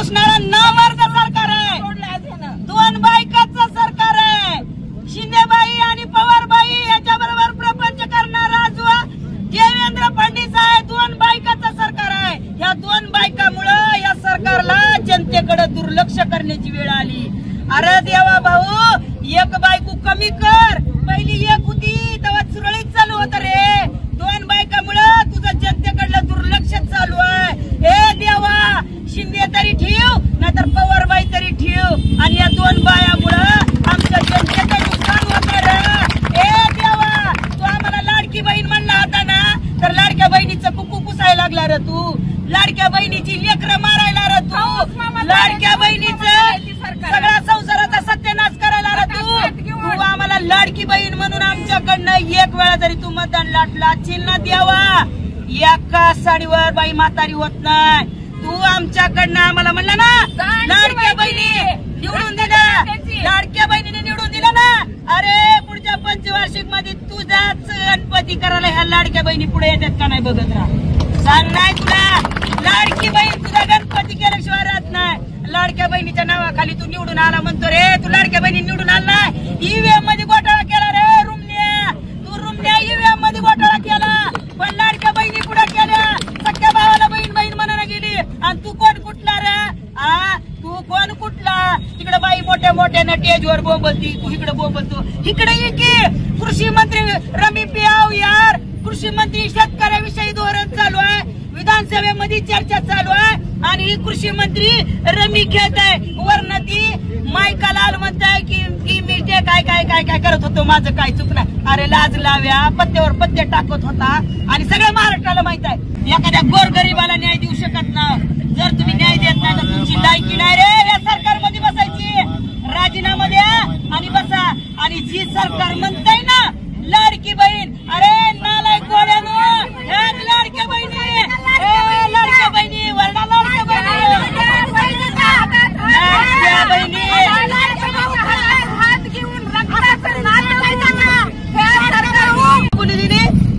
पुसणारा नावाचं सरकार आहे, 2 बायकाचं सरकार आहे. शिंदेबाई आणि पवारबाई याच्याबरोबर प्रपंच करणारा जो देवेंद्र फडणवीस आहे, 2 बायकाचं सरकार आहे. या 2 बायकामुळे या सरकारला जनतेकडे दुर्लक्ष करण्याची वेळ आली. अरे देवा भाऊ, एक बायको कमी कर, पहिली एक होती तेव्हा सुरळीत चालू होत रे. 2 बायकामुळे तुझं जनतेकडलं दुर्लक्ष चालू आहे. हे देवा, शिंदे तरी ठेव नाहीतर पवारबाई तरी ठेव, आणि या 2 बायामुळं आमच्या जनतेचं नुकसान होणार. हे देवा, तू आम्हाला लाडकी बहीण म्हणला होता ना, तर लाडक्या बहिणीचं कुकू पुसायला लागला रे तू, लाडक्या बहिणीची लेकरं मारायला रे तू, लाडक्या बहिणीचं सगळ्या संसाराचा सत्यानाश करायला रे तू आम्हाला लाडकी बहीण म्हणून आमच्याकडनं एक वेळा जरी तू मतदान लाटला असशील ना देवा, एका साडीवर बाई म्हातारी होत नाही. तू आमच्याकडनं आम्हाला म्हणलं ना लाडक्या बहिणी निवडून दिला, लाडक्या बहिणीने निवडून दिला ना. अरे पुढच्या पंचवार्षिक मध्ये तुझाच गणपती करायला ह्या लाडक्या बहिणी पुढे येतात का नाही बघत राहा. सांग नाही तुला, लाडकी बहीण तुझा गणपती केल्याशिवाय राहत नाही. लाडक्या बहिणीच्या नावाखाली तू निवडून आला म्हणतो रे, तू लाडक्या बहिणी निवडून आला नाही. ईव्हीएम मध्ये घोटाळा केला रे रुमण्या, तू रुमण्या ईव्हीएम मध्ये घोटाळा केला, पण लाडक्या बहिणी पुढे केल्या. सख्या भावाला बहीण बहीण म्हणायला गेली, आणि तू कोण कुठला रे? तू कोण कुठला? तिकडे बाई मोठ्या मोठ्यानं टेजवर बोंबलती, तू इकडे बोंबलतो. इकडे ये की कृषी मंत्री रमी पियाव यार, कृषी मंत्री शेतकऱ्याविषयी धोरण चालू आहे, विधानसभेमध्ये चर्चा चालू आहे, आणि ही कृषी मंत्री रमी खेळत आहे. वरनं ती मायका लाल म्हणताय की मी ते काय काय काय काय करत होतो, माझं काय चुकलं. अरे लाज लाव्या, पत्त्यावर पत्ते टाकत होता, आणि सगळ्या महाराष्ट्राला माहित आहे. एखाद्या गोरगरीबाला न्याय देऊ शकत नाही. जर तुम्ही न्याय देत नाही तर तुमची लायकी नाही रे या सरकारमध्ये बसायची. राजीनामा द्या आणि बसा. आणि जी सरकार म्हणताय ना लाडकी बहीण, अरे नालायक गोळ्यानो, लाडक्या बहिणी, लाडक्या बहिणी, वरना लाडक्या बहिणी, लाडक्या बहिणी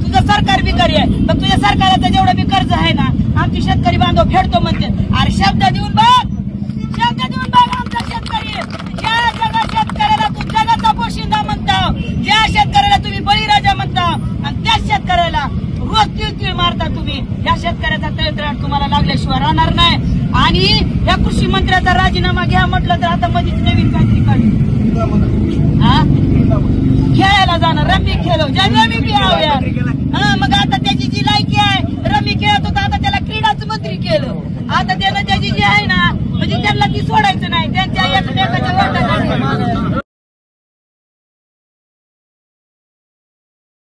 तुझं सरकार बिकारी आहे. पण तुझ्या सरकाराचं जेवढं बी कर्ज आहे ना, आमची शेतकरी बांधव फेडतो म्हणते. अरे शब्द देऊन बघ, शब्द देऊन बघ. आमचा शेतकरी, ज्या जगात शेतकऱ्याला तू जगाचा पोशिंदा म्हणता, ज्या शेतकऱ्याला तुम्ही बळीराजा म्हणता, आणि त्या शेतकऱ्याला रोज तीळ मारता तुम्ही, या शेतकऱ्याचा तळतळाट तुम्हाला लागल्याशिवाय राहणार नाही. आणि या कृषी मंत्र्याचा राजीनामा घ्या म्हटलं तर आता मध्येच नवीन काहीतरी काढली, खेळायला जाणार. रमी खेळो, ज्या रमी खेळाव यार. मग आता त्याची जी लायकी आहे, रमी खेळत होता, आता त्याला क्रीडाच मंत्री केलं. आता त्यानं त्याची जी आहे ना, म्हणजे त्यांना ती सोडायचं नाही, त्यांच्या एकमेकाच्या